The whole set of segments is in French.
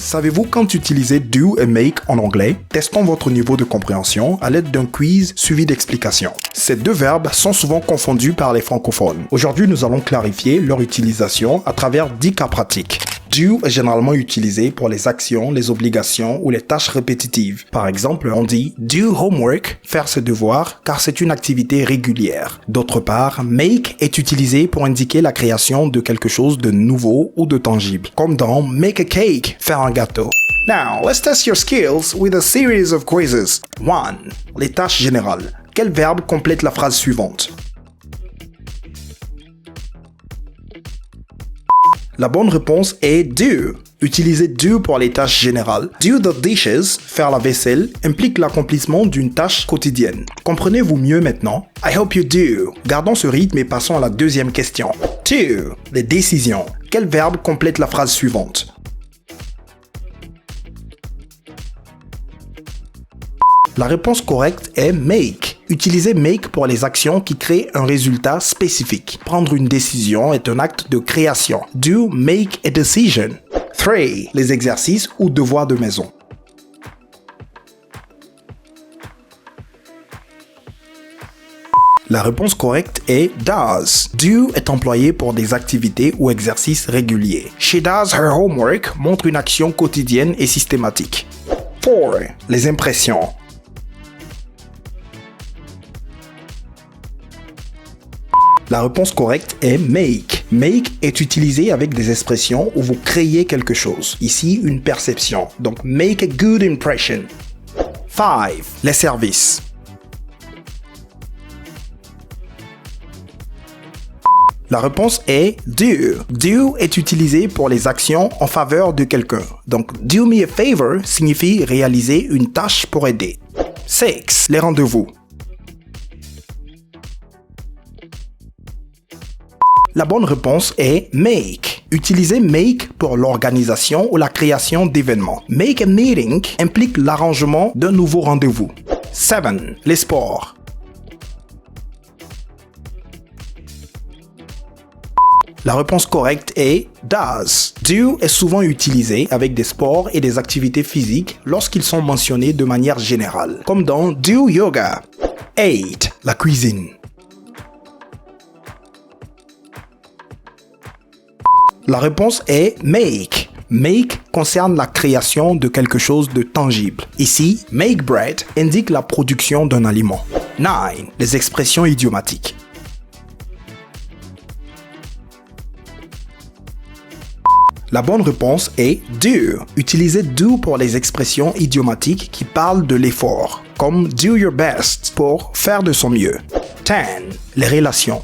Savez-vous quand utiliser do et make en anglais? Testons votre niveau de compréhension à l'aide d'un quiz suivi d'explications. Ces deux verbes sont souvent confondus par les francophones. Aujourd'hui, nous allons clarifier leur utilisation à travers 10 cas pratiques. Do est généralement utilisé pour les actions, les obligations ou les tâches répétitives. Par exemple, on dit do homework, faire ses devoirs, car c'est une activité régulière. D'autre part, make est utilisé pour indiquer la création de quelque chose de nouveau ou de tangible, comme dans make a cake, faire un gâteau. Now, let's test your skills with a series of quizzes. 1. Les tâches générales. Quel verbe complète la phrase suivante? La bonne réponse est do. Utiliser do pour les tâches générales. Do the dishes, faire la vaisselle, implique l'accomplissement d'une tâche quotidienne. Comprenez-vous mieux maintenant? I hope you do. Gardons ce rythme et passons à la deuxième question. 2. Les décisions. Quel verbe complète la phrase suivante? La réponse correcte est make. Utilisez make pour les actions qui créent un résultat spécifique. Prendre une décision est un acte de création. Do make a decision. 3. Les exercices ou devoirs de maison. La réponse correcte est does. Do est employé pour des activités ou exercices réguliers. She does her homework montre une action quotidienne et systématique. 4. Les impressions. La réponse correcte est make. Make est utilisé avec des expressions où vous créez quelque chose. Ici, une perception. Donc, make a good impression. 5. Les services. La réponse est do. Do est utilisé pour les actions en faveur de quelqu'un. Donc, do me a favor signifie réaliser une tâche pour aider. 6. Les rendez-vous. La bonne réponse est make. Utilisez make pour l'organisation ou la création d'événements. Make a meeting implique l'arrangement d'un nouveau rendez-vous. 7. Les sports. La réponse correcte est does. Do est souvent utilisé avec des sports et des activités physiques lorsqu'ils sont mentionnés de manière générale, comme dans do yoga. 8. La cuisine. La réponse est make. Make concerne la création de quelque chose de tangible. Ici, make bread indique la production d'un aliment. 9. Les expressions idiomatiques. La bonne réponse est do. Utilisez do pour les expressions idiomatiques qui parlent de l'effort, comme do your best pour faire de son mieux. 10. Les relations.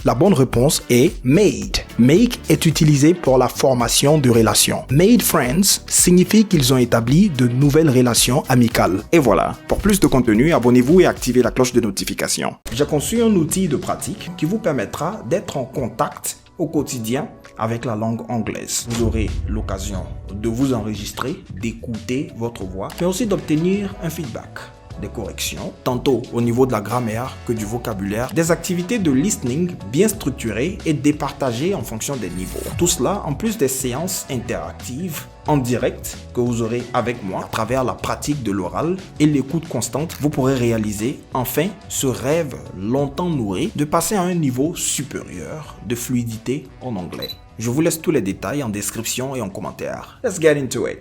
La bonne réponse est made. Make est utilisé pour la formation de relations. Made friends signifie qu'ils ont établi de nouvelles relations amicales. Et voilà, pour plus de contenu, abonnez-vous et activez la cloche de notification. J'ai conçu un outil de pratique qui vous permettra d'être en contact au quotidien avec la langue anglaise. Vous aurez l'occasion de vous enregistrer, d'écouter votre voix, mais aussi d'obtenir un feedback, des corrections, tantôt au niveau de la grammaire que du vocabulaire, des activités de listening bien structurées et départagées en fonction des niveaux. Tout cela en plus des séances interactives en direct que vous aurez avec moi à travers la pratique de l'oral et l'écoute constante. Vous pourrez réaliser enfin ce rêve longtemps nourri de passer à un niveau supérieur de fluidité en anglais. Je vous laisse tous les détails en description et en commentaire. Let's get into it.